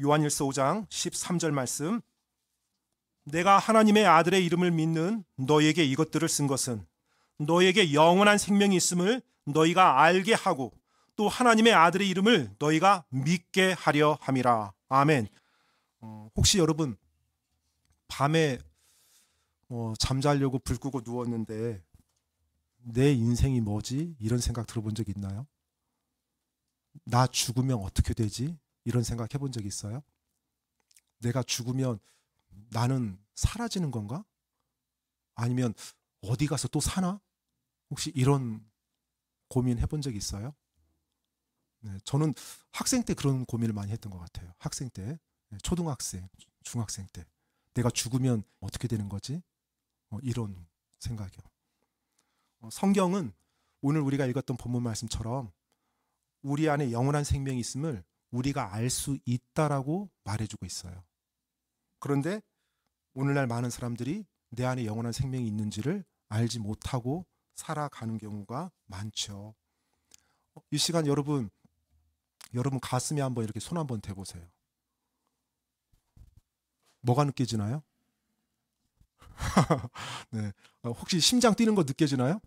요한일서 5장 13절 말씀. 내가 하나님의 아들의 이름을 믿는 너에게 이것들을 쓴 것은 너에게 영원한 생명이 있음을 너희가 알게 하고 또 하나님의 아들의 이름을 너희가 믿게 하려 함이라. 아멘. 혹시 여러분 밤에 잠자려고 불 끄고 누웠는데 내 인생이 뭐지? 이런 생각 들어본 적 있나요? 나 죽으면 어떻게 되지? 이런 생각 해본 적 있어요? 내가 죽으면 나는 사라지는 건가? 아니면 어디 가서 또 사나? 혹시 이런 고민 해본 적 있어요? 네, 저는 학생 때 그런 고민을 많이 했던 것 같아요. 학생 때, 초등학생, 중학생 때 내가 죽으면 어떻게 되는 거지? 이런 생각이요. 성경은 오늘 우리가 읽었던 본문 말씀처럼 우리 안에 영원한 생명이 있음을 우리가 알 수 있다라고 말해주고 있어요. 그런데 오늘날 많은 사람들이 내 안에 영원한 생명이 있는지를 알지 못하고 살아가는 경우가 많죠. 이 시간 여러분 가슴에 한번 이렇게 손 한번 대보세요. 뭐가 느껴지나요? 네. 혹시 심장 뛰는 거 느껴지나요?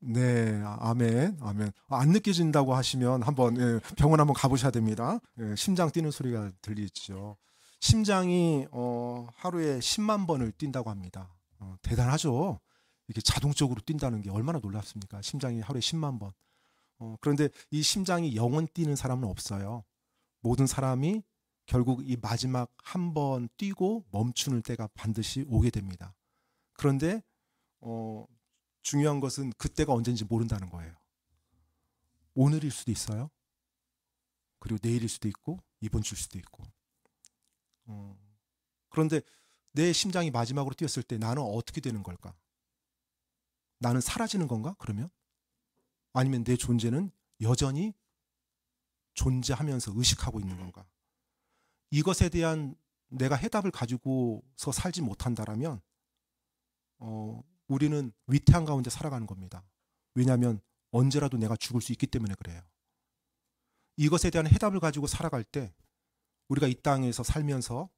네, 아멘, 아멘. 안 느껴진다고 하시면 한번 병원 한번 가보셔야 됩니다. 심장 뛰는 소리가 들리죠. 심장이 하루에 10만 번을 뛴다고 합니다. 대단하죠. 이렇게 자동적으로 뛴다는 게 얼마나 놀랍습니까? 심장이 하루에 10만 번. 그런데 이 심장이 영원 뛰는 사람은 없어요. 모든 사람이 결국 이 마지막 한 번 뛰고 멈추는 때가 반드시 오게 됩니다. 그런데 중요한 것은 그때가 언제인지 모른다는 거예요. 오늘일 수도 있어요. 그리고 내일일 수도 있고 이번 주일 수도 있고. 그런데 내 심장이 마지막으로 뛰었을 때 나는 어떻게 되는 걸까? 나는 사라지는 건가? 그러면? 아니면 내 존재는 여전히 존재하면서 의식하고 있는 건가? 이것에 대한 내가 해답을 가지고서 살지 못한다라면 우리는 위태한 가운데 살아가는 겁니다. 왜냐하면 언제라도 내가 죽을 수 있기 때문에 그래요. 이것에 대한 해답을 가지고 살아갈 때 우리가 이 땅에서 살면서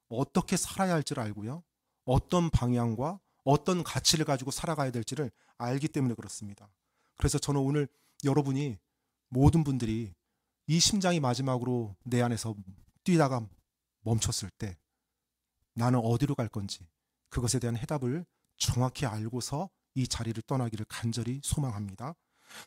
어떻게 살아야 할지를 알고요. 어떤 방향과 어떤 가치를 가지고 살아가야 될지를 알기 때문에 그렇습니다. 그래서 저는 오늘 여러분이 모든 분들이 이 심장이 마지막으로 내 안에서 뛰다가 멈췄을 때 나는 어디로 갈 건지 그것에 대한 해답을 정확히 알고서 이 자리를 떠나기를 간절히 소망합니다.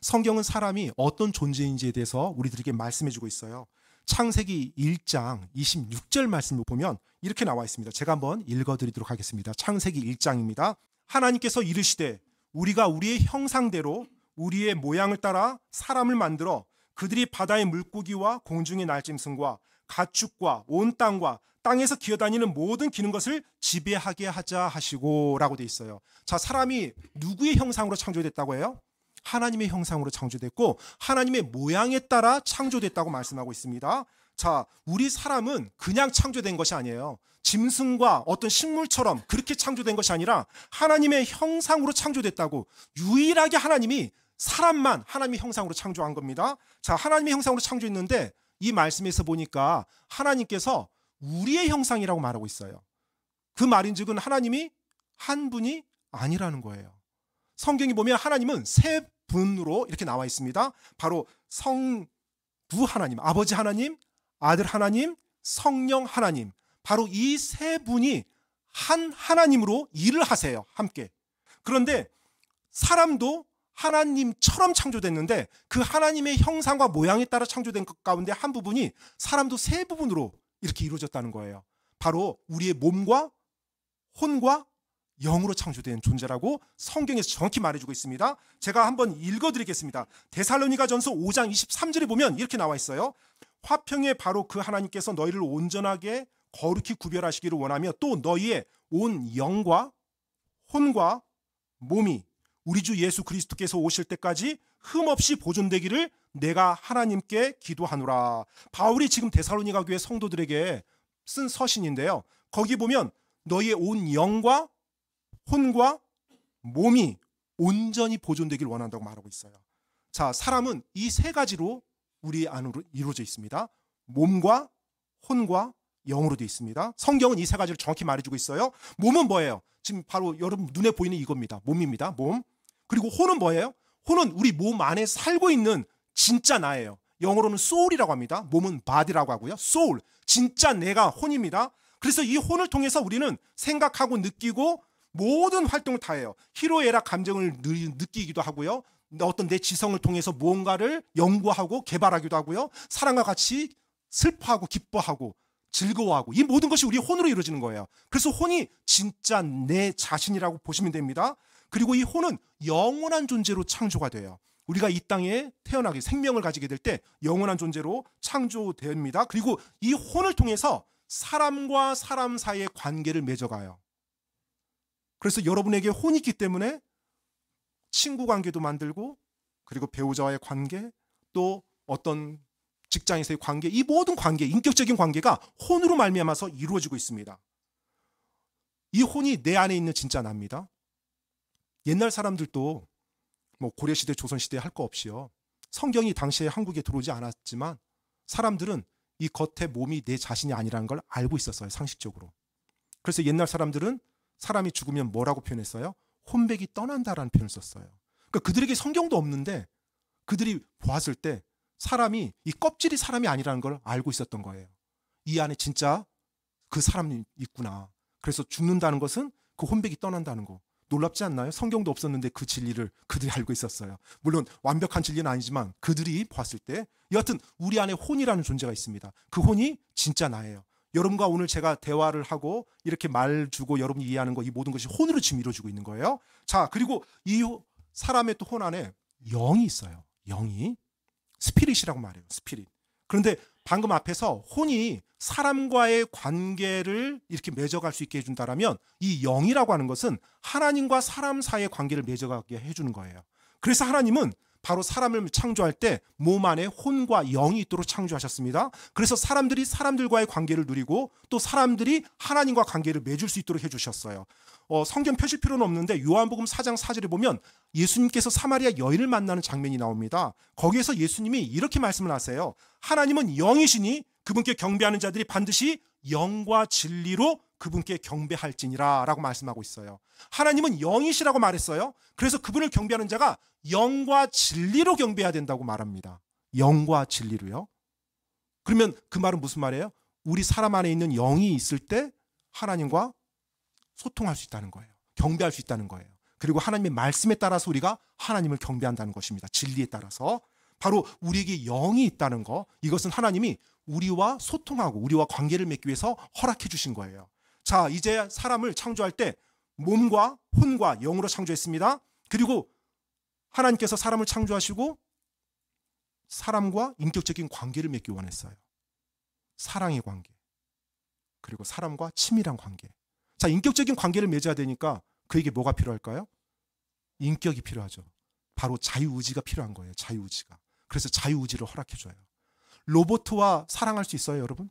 성경은 사람이 어떤 존재인지에 대해서 우리들에게 말씀해주고 있어요. 창세기 1장 26절 말씀을 보면 이렇게 나와 있습니다. 제가 한번 읽어드리도록 하겠습니다. 창세기 1장입니다. 하나님께서 이르시되 우리가 우리의 형상대로 우리의 모양을 따라 사람을 만들어 그들이 바다의 물고기와 공중의 날짐승과 가축과 온 땅과 땅에서 기어다니는 모든 기는 것을 지배하게 하자 하시고 라고 돼 있어요. 자, 사람이 누구의 형상으로 창조됐다고 해요? 하나님의 형상으로 창조됐고 하나님의 모양에 따라 창조됐다고 말씀하고 있습니다. 자, 우리 사람은 그냥 창조된 것이 아니에요. 짐승과 어떤 식물처럼 그렇게 창조된 것이 아니라 하나님의 형상으로 창조됐다고. 유일하게 하나님이 사람만 하나님의 형상으로 창조한 겁니다. 자, 하나님의 형상으로 창조했는데 이 말씀에서 보니까 하나님께서 우리의 형상이라고 말하고 있어요. 그 말인즉은 하나님이 한 분이 아니라는 거예요. 성경이 보면 하나님은 세 분으로 이렇게 나와 있습니다. 바로 성부 하나님, 아버지 하나님, 아들 하나님, 성령 하나님. 바로 이 세 분이 한 하나님으로 일을 하세요. 함께. 그런데 사람도 하나님처럼 창조됐는데 그 하나님의 형상과 모양에 따라 창조된 것 가운데 한 부분이 사람도 세 부분으로 이렇게 이루어졌다는 거예요. 바로 우리의 몸과 혼과 영으로 창조된 존재라고 성경에서 정확히 말해주고 있습니다. 제가 한번 읽어드리겠습니다. 데살로니가전서 5장 23절에 보면 이렇게 나와 있어요. 화평에 바로 그 하나님께서 너희를 온전하게 거룩히 구별하시기를 원하며 또 너희의 온 영과 혼과 몸이 우리 주 예수 그리스도께서 오실 때까지 흠없이 보존되기를 내가 하나님께 기도하노라. 바울이 지금 데살로니가 교회 성도들에게 쓴 서신인데요. 거기 보면 너희의 온 영과 혼과 몸이 온전히 보존되기를 원한다고 말하고 있어요. 자, 사람은 이 세 가지로 우리 안으로 이루어져 있습니다. 몸과 혼과 영으로 되어 있습니다. 성경은 이 세 가지를 정확히 말해주고 있어요. 몸은 뭐예요? 지금 바로 여러분 눈에 보이는 이겁니다. 몸입니다. 몸. 그리고 혼은 뭐예요? 혼은 우리 몸 안에 살고 있는 진짜 나예요. 영어로는 soul이라고 합니다. 몸은 body라고 하고요. soul, 진짜 내가 혼입니다. 그래서 이 혼을 통해서 우리는 생각하고 느끼고 모든 활동을 다 해요. 희로애락 감정을 느끼기도 하고요. 어떤 내 지성을 통해서 무언가를 연구하고 개발하기도 하고요. 사랑과 같이 슬퍼하고 기뻐하고 즐거워하고 이 모든 것이 우리 혼으로 이루어지는 거예요. 그래서 혼이 진짜 내 자신이라고 보시면 됩니다. 그리고 이 혼은 영원한 존재로 창조가 돼요. 우리가 이 땅에 태어나게 생명을 가지게 될 때 영원한 존재로 창조됩니다. 그리고 이 혼을 통해서 사람과 사람 사이의 관계를 맺어가요. 그래서 여러분에게 혼이 있기 때문에 친구 관계도 만들고 그리고 배우자와의 관계 또 어떤 직장에서의 관계 이 모든 관계 인격적인 관계가 혼으로 말미암아서 이루어지고 있습니다. 이 혼이 내 안에 있는 진짜 나입니다. 옛날 사람들도 뭐 고려시대 조선시대 할 거 없이요. 성경이 당시에 한국에 들어오지 않았지만 사람들은 이 겉에 몸이 내 자신이 아니라는 걸 알고 있었어요. 상식적으로. 그래서 옛날 사람들은 사람이 죽으면 뭐라고 표현했어요? 혼백이 떠난다라는 표현을 썼어요. 그러니까 그들에게 성경도 없는데 그들이 보았을 때 사람이 이 껍질이 사람이 아니라는 걸 알고 있었던 거예요. 이 안에 진짜 그 사람이 있구나. 그래서 죽는다는 것은 그 혼백이 떠난다는 거. 놀랍지 않나요? 성경도 없었는데 그 진리를 그들이 알고 있었어요. 물론 완벽한 진리는 아니지만 그들이 봤을 때 여하튼 우리 안에 혼이라는 존재가 있습니다. 그 혼이 진짜 나예요. 여러분과 오늘 제가 대화를 하고 이렇게 말 주고 여러분이 이해하는 거 이 모든 것이 혼으로 지금 이루어지고 있는 거예요. 자, 그리고 이 사람의 또 혼 안에 영이 있어요. 영이 스피릿이라고 말해요. 스피릿. 그런데 방금 앞에서 혼이 사람과의 관계를 이렇게 맺어갈 수 있게 해준다라면 이 영이라고 하는 것은 하나님과 사람 사이의 관계를 맺어가게 해주는 거예요. 그래서 하나님은 바로 사람을 창조할 때 몸 안에 혼과 영이 있도록 창조하셨습니다. 그래서 사람들이 사람들과의 관계를 누리고 또 사람들이 하나님과 관계를 맺을 수 있도록 해주셨어요. 성경 펴실 필요는 없는데 요한복음 4장 4절에 보면 예수님께서 사마리아 여인을 만나는 장면이 나옵니다. 거기에서 예수님이 이렇게 말씀을 하세요. 하나님은 영이시니 그분께 경배하는 자들이 반드시 영과 진리로 그분께 경배할지니라 라고 말씀하고 있어요. 하나님은 영이시라고 말했어요. 그래서 그분을 경배하는 자가 영과 진리로 경배해야 된다고 말합니다. 영과 진리로요. 그러면 그 말은 무슨 말이에요? 우리 사람 안에 있는 영이 있을 때 하나님과 소통할 수 있다는 거예요. 경배할 수 있다는 거예요. 그리고 하나님의 말씀에 따라서 우리가 하나님을 경배한다는 것입니다. 진리에 따라서. 바로 우리에게 영이 있다는 거, 이것은 하나님이 우리와 소통하고 우리와 관계를 맺기 위해서 허락해 주신 거예요. 자, 이제 사람을 창조할 때 몸과 혼과 영으로 창조했습니다. 그리고 하나님께서 사람을 창조하시고 사람과 인격적인 관계를 맺기 원했어요. 사랑의 관계. 그리고 사람과 친밀한 관계. 자, 인격적인 관계를 맺어야 되니까 그에게 뭐가 필요할까요? 인격이 필요하죠. 바로 자유의지가 필요한 거예요. 자유의지가. 그래서 자유의지를 허락해줘요. 로봇과 사랑할 수 있어요, 여러분?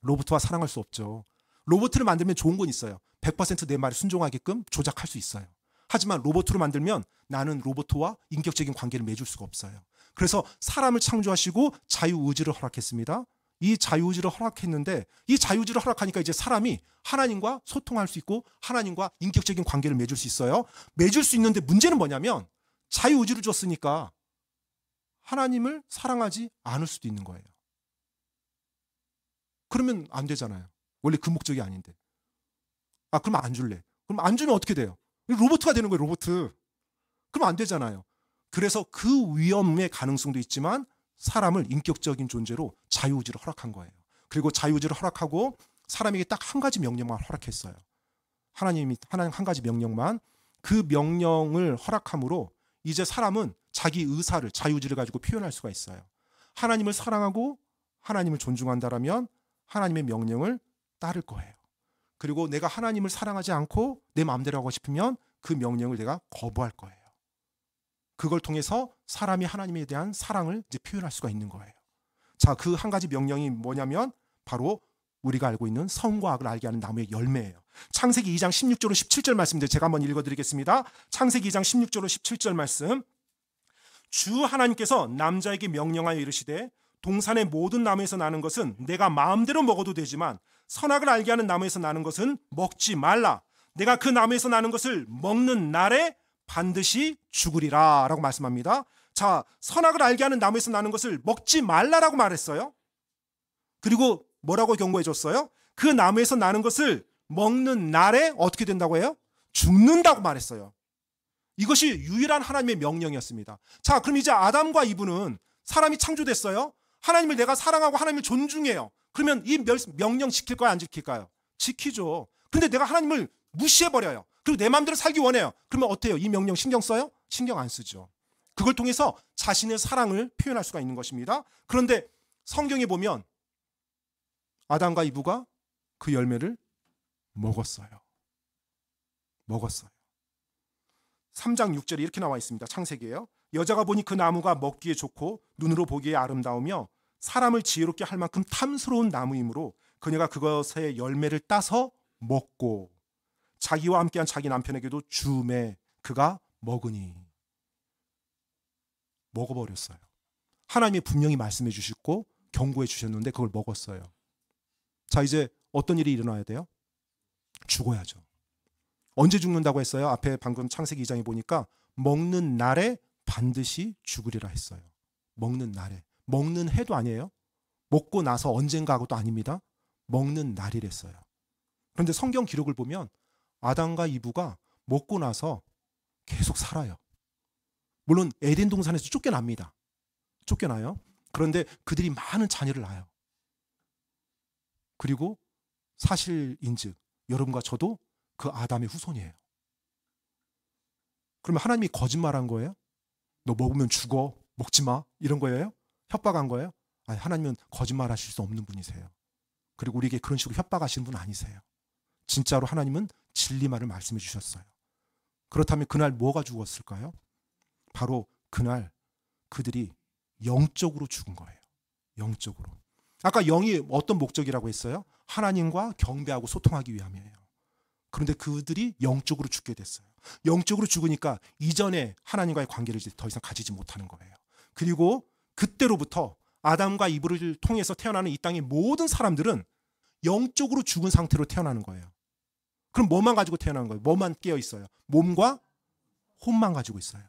로봇과 사랑할 수 없죠. 로봇을 만들면 좋은 건 있어요. 100% 내 말에 순종하게끔 조작할 수 있어요. 하지만 로봇으로 만들면 나는 로봇과 인격적인 관계를 맺을 수가 없어요. 그래서 사람을 창조하시고 자유의지를 허락했습니다. 이 자유의지를 허락했는데 이 자유의지를 허락하니까 이제 사람이 하나님과 소통할 수 있고 하나님과 인격적인 관계를 맺을 수 있어요. 맺을 수 있는데 문제는 뭐냐면 자유의지를 줬으니까 하나님을 사랑하지 않을 수도 있는 거예요. 그러면 안 되잖아요. 원래 그 목적이 아닌데. 아, 그럼 안 줄래. 그럼 안 주면 어떻게 돼요? 로봇가 되는 거예요, 로봇. 그럼 안 되잖아요. 그래서 그 위험의 가능성도 있지만 사람을 인격적인 존재로 자유의지를 허락한 거예요. 그리고 자유의지를 허락하고 사람에게 딱 한 가지 명령만 허락했어요. 하나님 한 가지 명령만. 그 명령을 허락함으로 이제 사람은 자기 의사를 자유의지를 가지고 표현할 수가 있어요. 하나님을 사랑하고 하나님을 존중한다라면 하나님의 명령을 따를 거예요. 그리고 내가 하나님을 사랑하지 않고 내 마음대로 하고 싶으면 그 명령을 내가 거부할 거예요. 그걸 통해서 사람이 하나님에 대한 사랑을 이제 표현할 수가 있는 거예요. 자, 그 한 가지 명령이 뭐냐면 바로 우리가 알고 있는 선과 악을 알게 하는 나무의 열매예요. 창세기 2장 16절로 17절 말씀인데 제가 한번 읽어드리겠습니다. 창세기 2장 16절로 17절 말씀. 주 하나님께서 남자에게 명령하여 이르시되 동산의 모든 나무에서 나는 것은 내가 마음대로 먹어도 되지만 선악을 알게 하는 나무에서 나는 것은 먹지 말라. 내가 그 나무에서 나는 것을 먹는 날에 반드시 죽으리라 라고 말씀합니다. 자, 선악을 알게 하는 나무에서 나는 것을 먹지 말라라고 말했어요. 그리고 뭐라고 경고해 줬어요? 그 나무에서 나는 것을 먹는 날에 어떻게 된다고 해요? 죽는다고 말했어요. 이것이 유일한 하나님의 명령이었습니다. 자, 그럼 이제 아담과 이브는 사람이 창조됐어요. 하나님을 내가 사랑하고 하나님을 존중해요. 그러면 이 명령 지킬까요? 안 지킬까요? 지키죠. 근데 내가 하나님을 무시해버려요. 그리고 내 마음대로 살기 원해요. 그러면 어때요? 이 명령 신경 써요? 신경 안 쓰죠. 그걸 통해서 자신의 사랑을 표현할 수가 있는 것입니다. 그런데 성경에 보면 아담과 이브가 그 열매를 먹었어요. 3장 6절에 이렇게 나와 있습니다. 창세기예요. 여자가 보니 그 나무가 먹기에 좋고 눈으로 보기에 아름다우며 사람을 지혜롭게 할 만큼 탐스러운 나무이므로 그녀가 그것의 열매를 따서 먹고 자기와 함께한 자기 남편에게도 주매 그가 먹으니. 먹어버렸어요. 하나님이 분명히 말씀해 주시고 경고해 주셨는데 그걸 먹었어요. 자, 이제 어떤 일이 일어나야 돼요? 죽어야죠. 언제 죽는다고 했어요? 앞에 방금 창세기 2장에 보니까 먹는 날에 반드시 죽으리라 했어요. 먹는 날에. 먹는 해도 아니에요. 먹고 나서 언젠가 하고도 아닙니다. 먹는 날이랬어요. 그런데 성경 기록을 보면 아담과 이브가 먹고 나서 계속 살아요. 물론 에덴 동산에서 쫓겨납니다. 쫓겨나요. 그런데 그들이 많은 자녀를 낳아요. 그리고 사실인즉 여러분과 저도 그 아담의 후손이에요. 그러면 하나님이 거짓말한 거예요? 너 먹으면 죽어, 먹지 마, 이런 거예요? 협박한 거예요? 아니, 하나님은 거짓말하실 수 없는 분이세요. 그리고 우리에게 그런 식으로 협박하시는 분 아니세요. 진짜로 하나님은 진리만을 말씀해 주셨어요. 그렇다면 그날 뭐가 죽었을까요? 바로 그날 그들이 영적으로 죽은 거예요. 영적으로. 아까 영이 어떤 목적이라고 했어요? 하나님과 경배하고 소통하기 위함이에요. 그런데 그들이 영적으로 죽게 됐어요. 영적으로 죽으니까 이전에 하나님과의 관계를 이제 더 이상 가지지 못하는 거예요. 그리고 그때로부터 아담과 이브를 통해서 태어나는 이 땅의 모든 사람들은 영적으로 죽은 상태로 태어나는 거예요. 그럼 뭐만 가지고 태어나는 거예요? 뭐만 깨어 있어요? 몸과 혼만 가지고 있어요.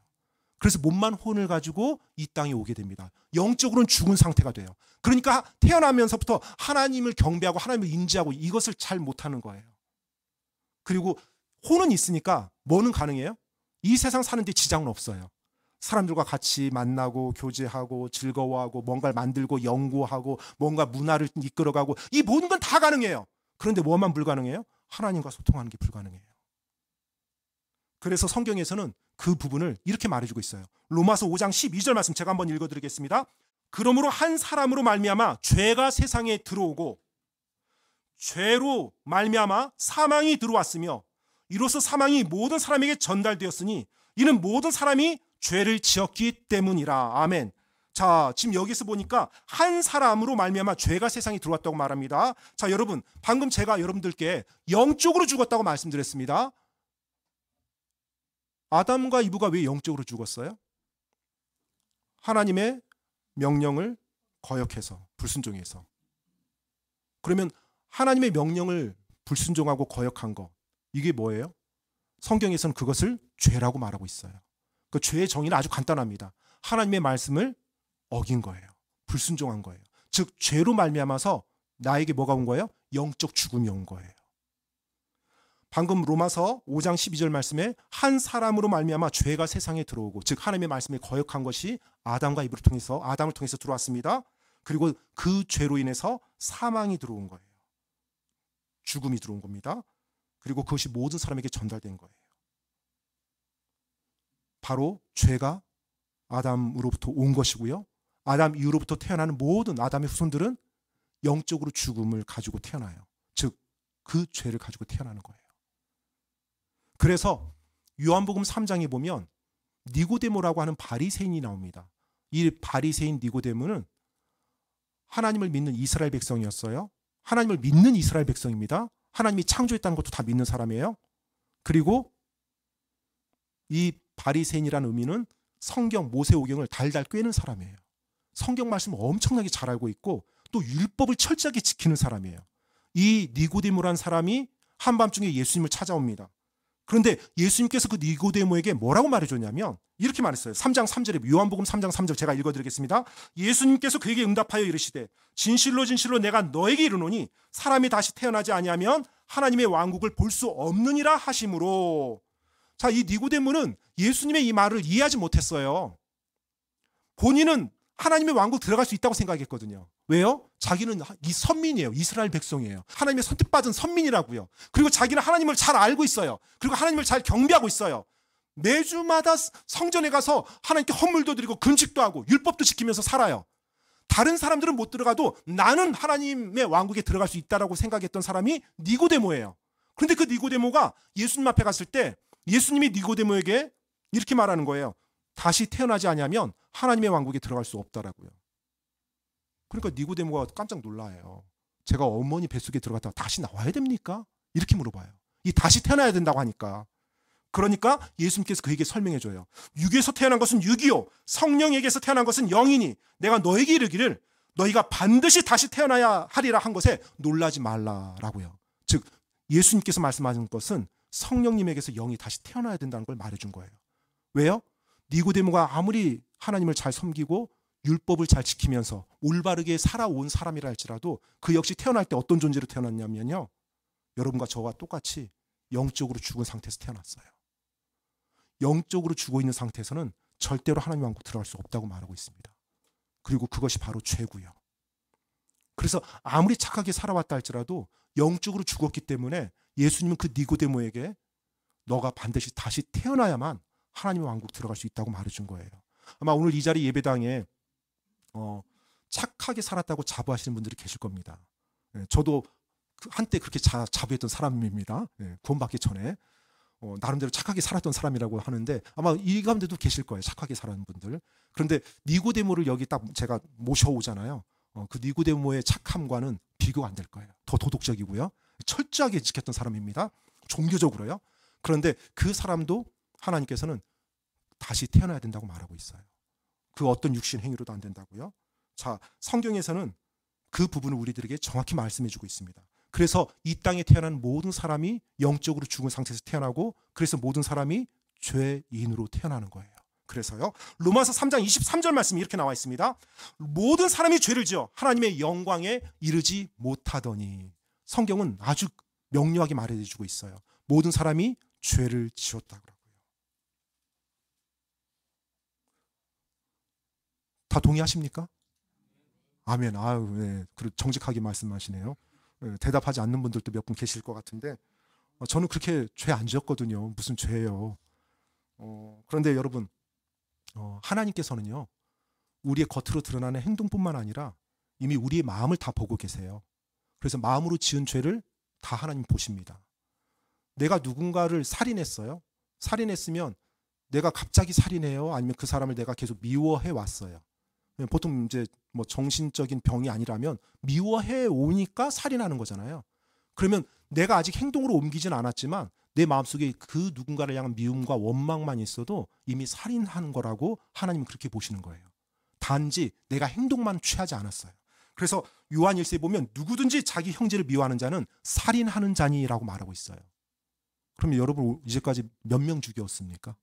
그래서 몸만 혼을 가지고 이 땅에 오게 됩니다. 영적으로는 죽은 상태가 돼요. 그러니까 태어나면서부터 하나님을 경배하고 하나님을 인지하고 이것을 잘 못하는 거예요. 그리고 혼은 있으니까 뭐는 가능해요? 이 세상 사는데 지장은 없어요. 사람들과 같이 만나고 교제하고 즐거워하고 뭔가를 만들고 연구하고 뭔가 문화를 이끌어가고 이 모든 건 다 가능해요. 그런데 뭐만 불가능해요? 하나님과 소통하는 게 불가능해요. 그래서 성경에서는 그 부분을 이렇게 말해주고 있어요. 로마서 5장 12절 말씀 제가 한번 읽어드리겠습니다. 그러므로 한 사람으로 말미암아 죄가 세상에 들어오고 죄로 말미암아 사망이 들어왔으며 이로써 사망이 모든 사람에게 전달되었으니 이는 모든 사람이 죄를 지었기 때문이라. 아멘. 자, 지금 여기서 보니까 한 사람으로 말미암아 죄가 세상에 들어왔다고 말합니다. 자, 여러분, 방금 제가 여러분들께 영적으로 죽었다고 말씀드렸습니다. 아담과 이브가 왜 영적으로 죽었어요? 하나님의 명령을 거역해서, 불순종해서. 그러면 하나님의 명령을 불순종하고 거역한 거, 이게 뭐예요? 성경에서는 그것을 죄라고 말하고 있어요. 그 죄의 정의는 아주 간단합니다. 하나님의 말씀을 어긴 거예요. 불순종한 거예요. 즉 죄로 말미암아서 나에게 뭐가 온 거예요? 영적 죽음이 온 거예요. 방금 로마서 5장 12절 말씀에 한 사람으로 말미암아 죄가 세상에 들어오고, 즉 하나님의 말씀에 거역한 것이 아담과 이브를 통해서, 아담을 통해서 들어왔습니다. 그리고 그 죄로 인해서 사망이 들어온 거예요. 죽음이 들어온 겁니다. 그리고 그것이 모든 사람에게 전달된 거예요. 바로 죄가 아담으로부터 온 것이고요. 아담 이후로부터 태어나는 모든 아담의 후손들은 영적으로 죽음을 가지고 태어나요. 즉 그 죄를 가지고 태어나는 거예요. 그래서 요한복음 3장에 보면 니고데모라고 하는 바리새인이 나옵니다. 이 바리새인 니고데모는 하나님을 믿는 이스라엘 백성이었어요. 하나님을 믿는 이스라엘 백성입니다. 하나님이 창조했다는 것도 다 믿는 사람이에요. 그리고 이 바리새인이라는 의미는 성경 모세오경을 달달 꿰는 사람이에요. 성경 말씀을 엄청나게 잘 알고 있고 또 율법을 철저하게 지키는 사람이에요. 이 니고데모라는 사람이 한밤중에 예수님을 찾아옵니다. 그런데 예수님께서 그 니고데모에게 뭐라고 말해줬냐면 이렇게 말했어요. 3장 3절에 요한복음 3장 3절 제가 읽어드리겠습니다. 예수님께서 그에게 응답하여 이르시되 진실로 진실로 내가 너에게 이르노니 사람이 다시 태어나지 아니하면 하나님의 왕국을 볼 수 없느니라 하심으로. 자, 이 니고데모는 예수님의 이 말을 이해하지 못했어요. 본인은 하나님의 왕국 들어갈 수 있다고 생각했거든요. 왜요? 자기는 이 선민이에요. 이스라엘 백성이에요. 하나님의 선택받은 선민이라고요. 그리고 자기는 하나님을 잘 알고 있어요. 그리고 하나님을 잘 경배하고 있어요. 매주마다 성전에 가서 하나님께 헌물도 드리고 금식도 하고 율법도 지키면서 살아요. 다른 사람들은 못 들어가도 나는 하나님의 왕국에 들어갈 수 있다라고 생각했던 사람이 니고데모예요. 그런데 그 니고데모가 예수님 앞에 갔을 때 예수님이 니고데모에게 이렇게 말하는 거예요. 다시 태어나지 아니하면 하나님의 왕국에 들어갈 수 없다라고요. 그러니까 니고데모가 깜짝 놀라요. 제가 어머니 뱃속에 들어갔다가 다시 나와야 됩니까? 이렇게 물어봐요. 이 다시 태어나야 된다고 하니까. 그러니까 예수님께서 그에게 설명해줘요. 육에서 태어난 것은 육이요 성령에게서 태어난 것은 영이니 내가 너에게 이르기를 너희가 반드시 다시 태어나야 하리라 한 것에 놀라지 말라라고요. 즉 예수님께서 말씀하신 것은 성령님에게서 영이 다시 태어나야 된다는 걸 말해준 거예요. 왜요? 니고데모가 아무리 하나님을 잘 섬기고 율법을 잘 지키면서 올바르게 살아온 사람이라 할지라도 그 역시 태어날 때 어떤 존재로 태어났냐면요. 여러분과 저와 똑같이 영적으로 죽은 상태에서 태어났어요. 영적으로 죽어 있는 상태에서는 절대로 하나님 왕국 들어갈 수 없다고 말하고 있습니다. 그리고 그것이 바로 죄고요. 그래서 아무리 착하게 살아왔다 할지라도 영적으로 죽었기 때문에 예수님은 그 니고데모에게 너가 반드시 다시 태어나야만 하나님의 왕국 들어갈 수 있다고 말해준 거예요. 아마 오늘 이 자리 예배당에 착하게 살았다고 자부하시는 분들이 계실 겁니다. 저도 한때 그렇게 자부했던 사람입니다. 구원받기 전에 나름대로 착하게 살았던 사람이라고 하는데 아마 이 가운데도 계실 거예요. 착하게 살았는 분들. 그런데 니고데모를 여기 딱 제가 모셔오잖아요. 그 니고데모의 착함과는 비교가 안 될 거예요. 더 도덕적이고요. 철저하게 지켰던 사람입니다. 종교적으로요. 그런데 그 사람도 하나님께서는 다시 태어나야 된다고 말하고 있어요. 그 어떤 육신 행위로도 안 된다고요. 자, 성경에서는 그 부분을 우리들에게 정확히 말씀해 주고 있습니다. 그래서 이 땅에 태어난 모든 사람이 영적으로 죽은 상태에서 태어나고 그래서 모든 사람이 죄인으로 태어나는 거예요. 그래서요. 로마서 3장 23절 말씀이 이렇게 나와 있습니다. 모든 사람이 죄를 지어 하나님의 영광에 이르지 못하더니. 성경은 아주 명료하게 말해 주고 있어요. 모든 사람이 죄를 지었다고요. 다 동의하십니까? 아멘. 아유, 네. 정직하게 말씀하시네요. 네, 대답하지 않는 분들도 몇 분 계실 것 같은데 저는 그렇게 죄 안 지었거든요. 무슨 죄예요. 그런데 여러분 하나님께서는요. 우리의 겉으로 드러나는 행동뿐만 아니라 이미 우리의 마음을 다 보고 계세요. 그래서 마음으로 지은 죄를 다 하나님 보십니다. 내가 누군가를 살인했어요. 살인했으면 내가 갑자기 살인해요? 아니면 그 사람을 내가 계속 미워해 왔어요? 보통 이제 뭐 정신적인 병이 아니라면 미워해 오니까 살인하는 거잖아요. 그러면 내가 아직 행동으로 옮기진 않았지만 내 마음속에 그 누군가를 향한 미움과 원망만 있어도 이미 살인하는 거라고 하나님은 그렇게 보시는 거예요. 단지 내가 행동만 취하지 않았어요. 그래서 요한 1세에 보면 누구든지 자기 형제를 미워하는 자는 살인하는 자니라고 말하고 있어요. 그러면 여러분 이제까지 몇 명 죽였습니까?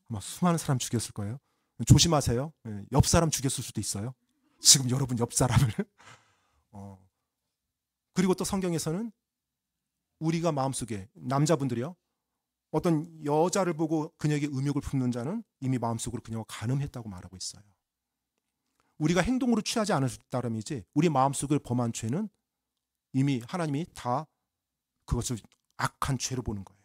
아마 수많은 사람 죽였을 거예요. 조심하세요. 옆 사람 죽였을 수도 있어요. 지금 여러분 옆 사람을. 그리고 또 성경에서는 우리가 마음속에 남자분들이요. 어떤 여자를 보고 그녀에게 음욕을 품는 자는 이미 마음속으로 그녀와 간음했다고 말하고 있어요. 우리가 행동으로 취하지 않을 따름이지 우리 마음속을 범한 죄는 이미 하나님이 다 그것을 악한 죄로 보는 거예요.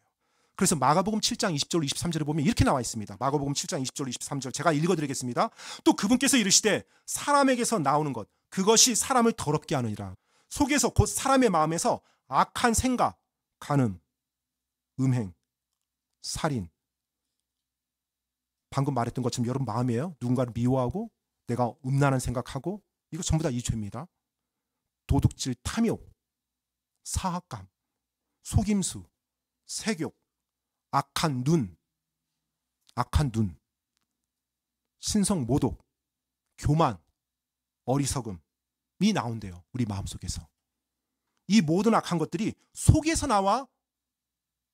그래서 마가복음 7장 20절 23절에 보면 이렇게 나와 있습니다. 마가복음 7장 20절 23절 제가 읽어드리겠습니다. 또 그분께서 이르시되 사람에게서 나오는 것 그것이 사람을 더럽게 하느니라. 속에서 곧 사람의 마음에서 악한 생각, 간음, 음행, 살인 방금 말했던 것처럼 여러분 마음이에요. 누군가를 미워하고 내가 음란한 생각하고 이거 전부 다 이 죄입니다. 도둑질, 탐욕, 사악감, 속임수, 색욕, 악한 눈, 신성 모독, 교만, 어리석음이 나온대요. 우리 마음속에서. 이 모든 악한 것들이 속에서 나와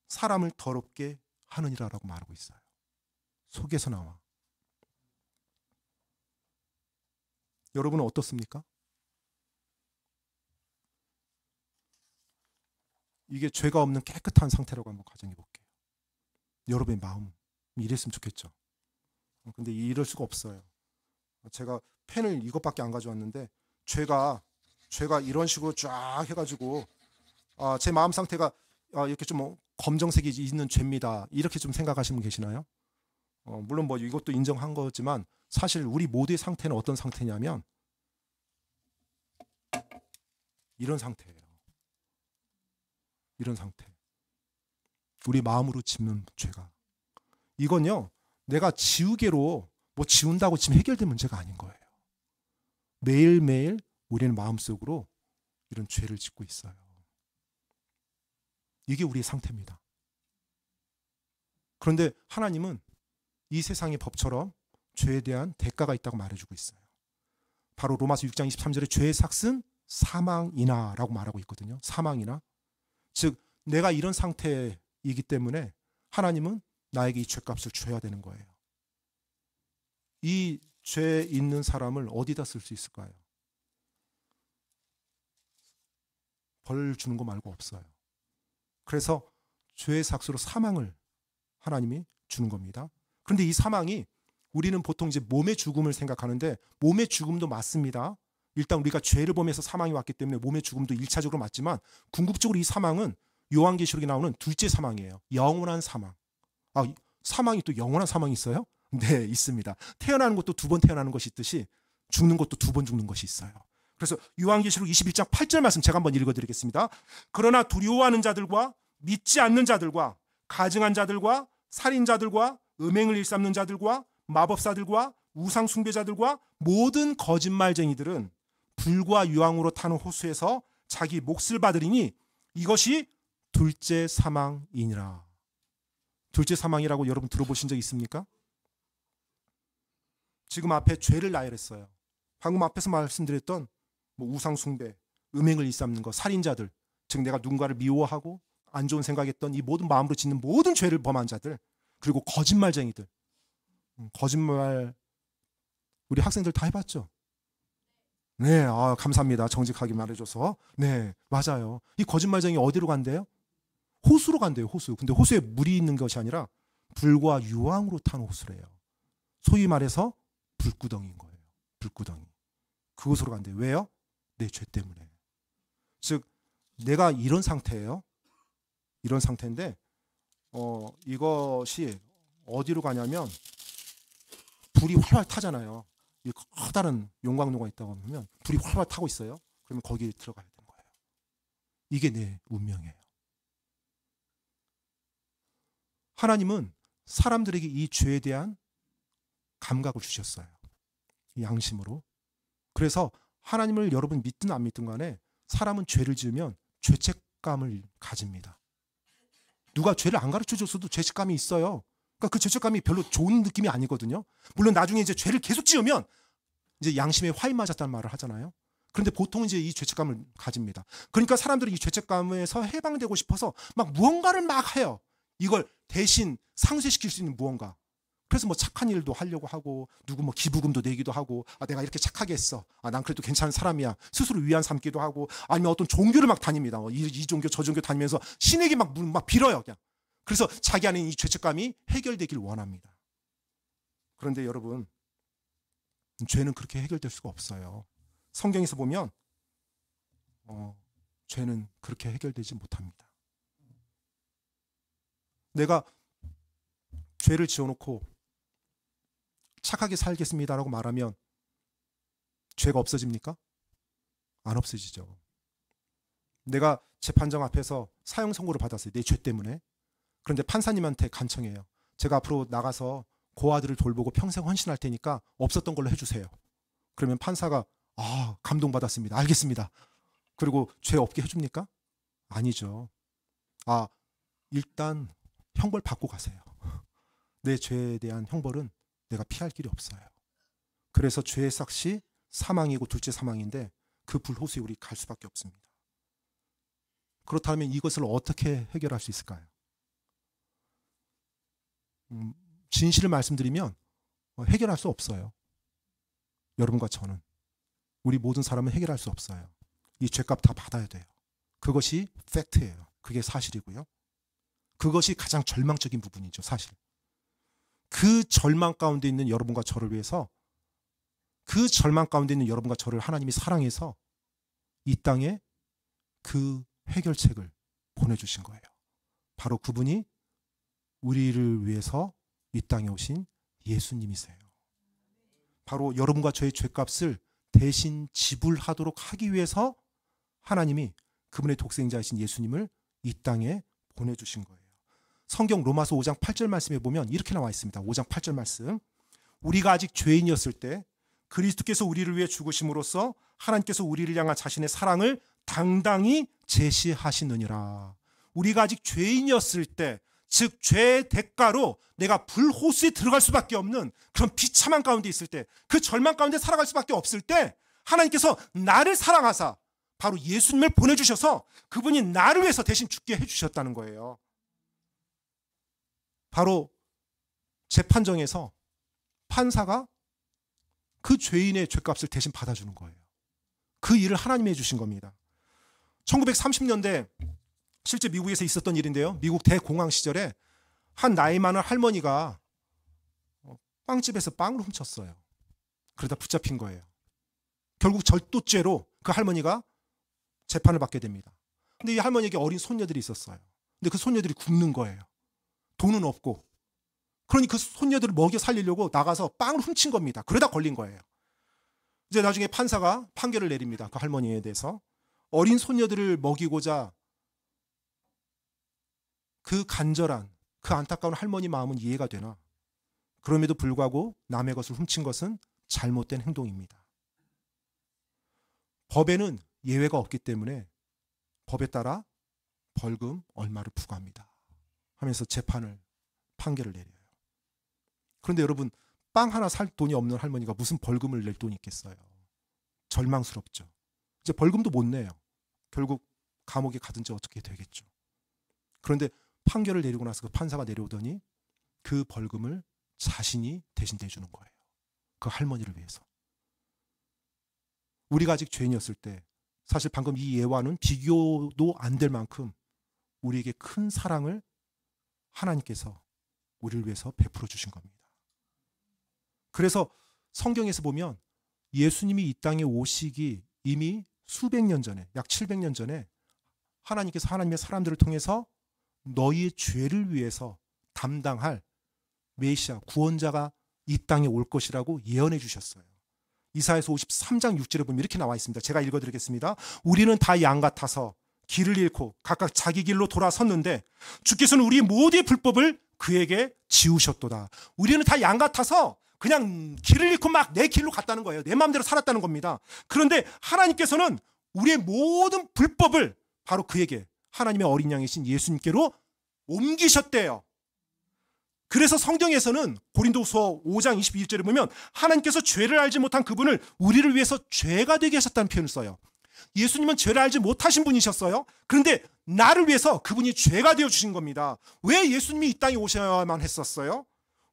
사람을 더럽게 하느니라라고 말하고 있어요. 속에서 나와. 여러분은 어떻습니까? 이게 죄가 없는 깨끗한 상태라고 한번 가정해 볼게요. 여러분의 마음이 이랬으면 좋겠죠. 근데 이럴 수가 없어요. 제가 펜을 이것밖에 안 가져왔는데 죄가 이런 식으로 쫙 해가지고 제 마음 상태가 이렇게 좀 검정색이 있는 죄입니다. 이렇게 좀 생각하시는 분 계시나요? 물론 뭐 이것도 인정한 거지만 사실 우리 모두의 상태는 어떤 상태냐면 이런 상태예요. 이런 상태. 우리 마음으로 짓는 죄가. 이건요, 내가 지우개로 뭐 지운다고 지금 해결될 문제가 아닌 거예요. 매일매일 우리는 마음속으로 이런 죄를 짓고 있어요. 이게 우리의 상태입니다. 그런데 하나님은 이 세상의 법처럼 죄에 대한 대가가 있다고 말해주고 있어요. 바로 로마서 6장 23절에 죄의 삭은 사망이나 라고 말하고 있거든요. 사망이나. 즉 내가 이런 상태이기 때문에 하나님은 나에게 이 죄값을 줘야 되는 거예요. 이 죄 있는 사람을 어디다 쓸 수 있을까요? 벌 주는 거 말고 없어요. 그래서 죄의 삭수로 사망을 하나님이 주는 겁니다. 그런데 이 사망이 우리는 보통 이제 몸의 죽음을 생각하는데 몸의 죽음도 맞습니다. 일단 우리가 죄를 범해서 사망이 왔기 때문에 몸의 죽음도 1차적으로 맞지만 궁극적으로 이 사망은 요한계시록에 나오는 둘째 사망이에요. 영원한 사망. 사망이 또 영원한 사망이 있어요? 네, 있습니다. 태어나는 것도 2번 태어나는 것이 있듯이 죽는 것도 2번 죽는 것이 있어요. 그래서 요한계시록 21장 8절 말씀 제가 한번 읽어드리겠습니다. 그러나 두려워하는 자들과 믿지 않는 자들과 가증한 자들과 살인자들과 음행을 일삼는 자들과 마법사들과 우상 숭배자들과 모든 거짓말쟁이들은 불과 유황으로 타는 호수에서 자기 몫을 받으리니 이것이 둘째 사망이니라. 둘째 사망이라고 여러분 들어보신 적 있습니까? 지금 앞에 죄를 나열했어요. 방금 앞에서 말씀드렸던 뭐 우상 숭배, 음행을 일삼는 것, 살인자들, 즉 내가 누군가를 미워하고 안 좋은 생각했던 이 모든 마음으로 짓는 모든 죄를 범한 자들, 그리고 거짓말쟁이들. 거짓말 우리 학생들 다 해봤죠? 네, 감사합니다. 정직하게 말해줘서. 네, 맞아요. 이 거짓말쟁이 어디로 간대요? 호수로 간대요, 호수. 근데 호수에 물이 있는 것이 아니라 불과 유황으로 탄 호수래요. 소위 말해서 불구덩이인 거예요. 불구덩이. 그곳으로 간대요. 왜요? 내 죄 때문에. 즉 내가 이런 상태예요. 이런 상태인데 이것이 어디로 가냐면 불이 활활 타잖아요. 이 커다란 용광로가 있다고 하면 불이 활활 타고 있어요. 그러면 거기에 들어가야 되는 거예요. 이게 내 운명이에요. 하나님은 사람들에게 이 죄에 대한 감각을 주셨어요. 양심으로. 그래서 하나님을 여러분 믿든 안 믿든 간에 사람은 죄를 지으면 죄책감을 가집니다. 누가 죄를 안 가르쳐줬어도 죄책감이 있어요. 그러니까 그 죄책감이 별로 좋은 느낌이 아니거든요. 물론 나중에 이제 죄를 계속 지으면 이제 양심에 화인 맞았다는 말을 하잖아요. 그런데 보통 이제 이 죄책감을 가집니다. 그러니까 사람들이 이 죄책감에서 해방되고 싶어서 막 무언가를 막 해요. 이걸 대신 상쇄시킬 수 있는 무언가. 그래서 뭐 착한 일도 하려고 하고 누구 뭐 기부금도 내기도 하고 내가 이렇게 착하게 했어. 난 그래도 괜찮은 사람이야. 스스로 위안 삼기도 하고 아니면 어떤 종교를 막 다닙니다. 이 종교 저 종교 다니면서 신에게 막 빌어요. 그냥. 그래서 자기 안에 이 죄책감이 해결되길 원합니다. 그런데 여러분 죄는 그렇게 해결될 수가 없어요. 성경에서 보면 죄는 그렇게 해결되지 못합니다. 내가 죄를 지어놓고 착하게 살겠습니다라고 말하면 죄가 없어집니까? 안 없어지죠. 내가 재판장 앞에서 사형 선고를 받았어요. 내 죄 때문에. 그런데 판사님한테 간청해요. 제가 앞으로 나가서 고아들을 돌보고 평생 헌신할 테니까 없었던 걸로 해주세요. 그러면 판사가 감동받았습니다. 알겠습니다. 그리고 죄 없게 해줍니까? 아니죠. 일단 형벌 받고 가세요. 내 죄에 대한 형벌은 내가 피할 길이 없어요. 그래서 죄의 삭시 사망이고 둘째 사망인데 그 불호수에 우리 갈 수밖에 없습니다. 그렇다면 이것을 어떻게 해결할 수 있을까요? 진실을 말씀드리면 해결할 수 없어요. 여러분과 저는, 우리 모든 사람은 해결할 수 없어요. 이 죄값 다 받아야 돼요. 그것이 팩트예요. 그게 사실이고요. 그것이 가장 절망적인 부분이죠, 사실. 그 절망 가운데 있는 여러분과 저를 위해서, 그 절망 가운데 있는 여러분과 저를 하나님이 사랑해서 이 땅에 그 해결책을 보내주신 거예요. 바로 그분이 우리를 위해서 이 땅에 오신 예수님이세요. 바로 여러분과 저의 죄값을 대신 지불하도록 하기 위해서 하나님이 그분의 독생자이신 예수님을 이 땅에 보내주신 거예요. 성경 로마서 5장 8절 말씀에 보면 이렇게 나와 있습니다. 5장 8절 말씀. 우리가 아직 죄인이었을 때 그리스도께서 우리를 위해 죽으심으로써 하나님께서 우리를 향한 자신의 사랑을 당당히 제시하시느니라. 우리가 아직 죄인이었을 때, 즉 죄의 대가로 내가 불호수에 들어갈 수밖에 없는 그런 비참한 가운데 있을 때, 그 절망 가운데 살아갈 수밖에 없을 때 하나님께서 나를 사랑하사 바로 예수님을 보내주셔서 그분이 나를 위해서 대신 죽게 해주셨다는 거예요. 바로 재판정에서 판사가 그 죄인의 죄값을 대신 받아주는 거예요. 그 일을 하나님이 해주신 겁니다. 1930년대 실제 미국에서 있었던 일인데요. 미국 대공황 시절에 한 나이 많은 할머니가 빵집에서 빵을 훔쳤어요. 그러다 붙잡힌 거예요. 결국 절도죄로 그 할머니가 재판을 받게 됩니다. 근데 이 할머니에게 어린 손녀들이 있었어요. 근데 그 손녀들이 굶는 거예요. 돈은 없고. 그러니 그 손녀들을 먹여 살리려고 나가서 빵을 훔친 겁니다. 그러다 걸린 거예요. 이제 나중에 판사가 판결을 내립니다. 그 할머니에 대해서. 어린 손녀들을 먹이고자 그 간절한, 그 안타까운 할머니 마음은 이해가 되나? 그럼에도 불구하고 남의 것을 훔친 것은 잘못된 행동입니다. 법에는 예외가 없기 때문에 법에 따라 벌금 얼마를 부과합니다. 하면서 판결을 내려요. 그런데 여러분, 빵 하나 살 돈이 없는 할머니가 무슨 벌금을 낼 돈이 있겠어요? 절망스럽죠. 이제 벌금도 못 내요. 결국 감옥에 가든지 어떻게 되겠죠. 그런데 판결을 내리고 나서 그 판사가 내려오더니 그 벌금을 자신이 대신 내주는 거예요. 그 할머니를 위해서. 우리가 아직 죄인이었을 때, 사실 방금 이 예화는 비교도 안 될 만큼 우리에게 큰 사랑을 하나님께서 우리를 위해서 베풀어 주신 겁니다. 그래서 성경에서 보면 예수님이 이 땅에 오시기 이미 수백 년 전에, 약 700년 전에 하나님께서 하나님의 사람들을 통해서 너희의 죄를 위해서 담당할 메시아, 구원자가 이 땅에 올 것이라고 예언해 주셨어요. 이사야서 53장 6절에 보면 이렇게 나와 있습니다. 제가 읽어드리겠습니다. 우리는 다 양 같아서 길을 잃고 각각 자기 길로 돌아섰는데 주께서는 우리 모두의 불법을 그에게 지우셨도다. 우리는 다 양 같아서 그냥 길을 잃고 막 내 길로 갔다는 거예요. 내 마음대로 살았다는 겁니다. 그런데 하나님께서는 우리의 모든 불법을 바로 그에게, 하나님의 어린 양이신 예수님께로 옮기셨대요. 그래서 성경에서는 고린도후서 5장 21절에 보면 하나님께서 죄를 알지 못한 그분을 우리를 위해서 죄가 되게 하셨다는 표현을 써요. 예수님은 죄를 알지 못하신 분이셨어요. 그런데 나를 위해서 그분이 죄가 되어주신 겁니다. 왜 예수님이 이 땅에 오셔야만 했었어요?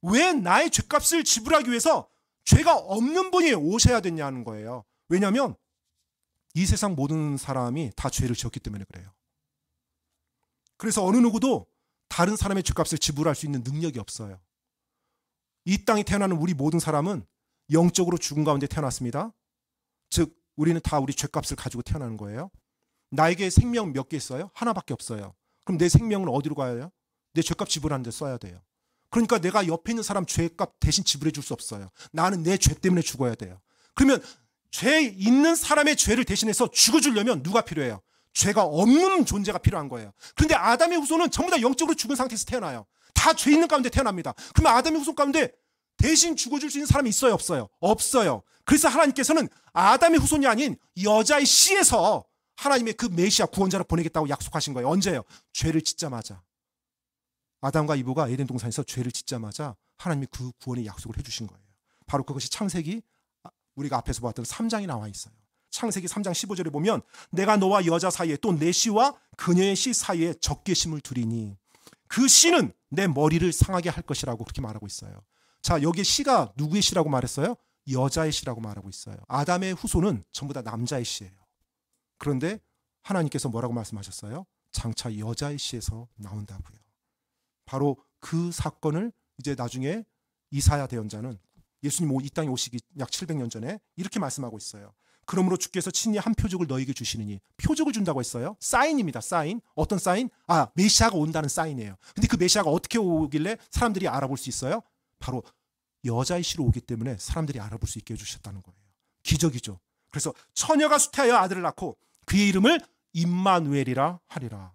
왜 나의 죄값을 지불하기 위해서 죄가 없는 분이 오셔야 됐냐는 거예요. 왜냐하면 이 세상 모든 사람이 다 죄를 지었기 때문에 그래요. 그래서 어느 누구도 다른 사람의 죄값을 지불할 수 있는 능력이 없어요. 이 땅에 태어나는 우리 모든 사람은 영적으로 죽은 가운데 태어났습니다. 즉 우리는 다 우리 죄값을 가지고 태어나는 거예요. 나에게 생명 몇 개 있어요? 하나밖에 없어요. 그럼 내 생명은 어디로 가요? 내 죄값 지불하는 데 써야 돼요. 그러니까 내가 옆에 있는 사람 죄값 대신 지불해 줄 수 없어요. 나는 내 죄 때문에 죽어야 돼요. 그러면 죄 있는 사람의 죄를 대신해서 죽어주려면 누가 필요해요? 죄가 없는 존재가 필요한 거예요. 그런데 아담의 후손은 전부 다 영적으로 죽은 상태에서 태어나요. 다 죄 있는 가운데 태어납니다. 그러면 아담의 후손 가운데 대신 죽어줄 수 있는 사람이 있어요? 없어요? 없어요. 그래서 하나님께서는 아담의 후손이 아닌 여자의 씨에서 하나님의 그 메시아 구원자를 보내겠다고 약속하신 거예요. 언제요? 죄를 짓자마자. 아담과 이브가 에덴 동산에서 죄를 짓자마자 하나님이 그 구원의 약속을 해주신 거예요. 바로 그것이 창세기 우리가 앞에서 봤던 3장이 나와 있어요. 창세기 3장 15절에 보면 내가 너와 여자 사이에 또 내 씨와 그녀의 씨 사이에 적개심을 두리니 그 씨는 내 머리를 상하게 할 것이라고 그렇게 말하고 있어요. 자, 여기에 씨가 누구의 씨라고 말했어요? 여자의 씨라고 말하고 있어요. 아담의 후손은 전부 다 남자의 씨예요. 그런데 하나님께서 뭐라고 말씀하셨어요? 장차 여자의 씨에서 나온다고요. 바로 그 사건을 이제 나중에 이사야 대언자는 예수님 이 땅에 오시기 약 700년 전에 이렇게 말씀하고 있어요. 그러므로 주께서 친히 한 표적을 너에게 주시느니, 표적을 준다고 했어요. 사인입니다. 사인. 어떤 사인? 메시아가 온다는 사인이에요. 근데 그 메시아가 어떻게 오길래 사람들이 알아볼 수 있어요? 바로 여자의 씨로 오기 때문에 사람들이 알아볼 수 있게 해주셨다는 거예요. 기적이죠. 그래서 처녀가 수태하여 아들을 낳고 그의 이름을 임마누엘이라 하리라.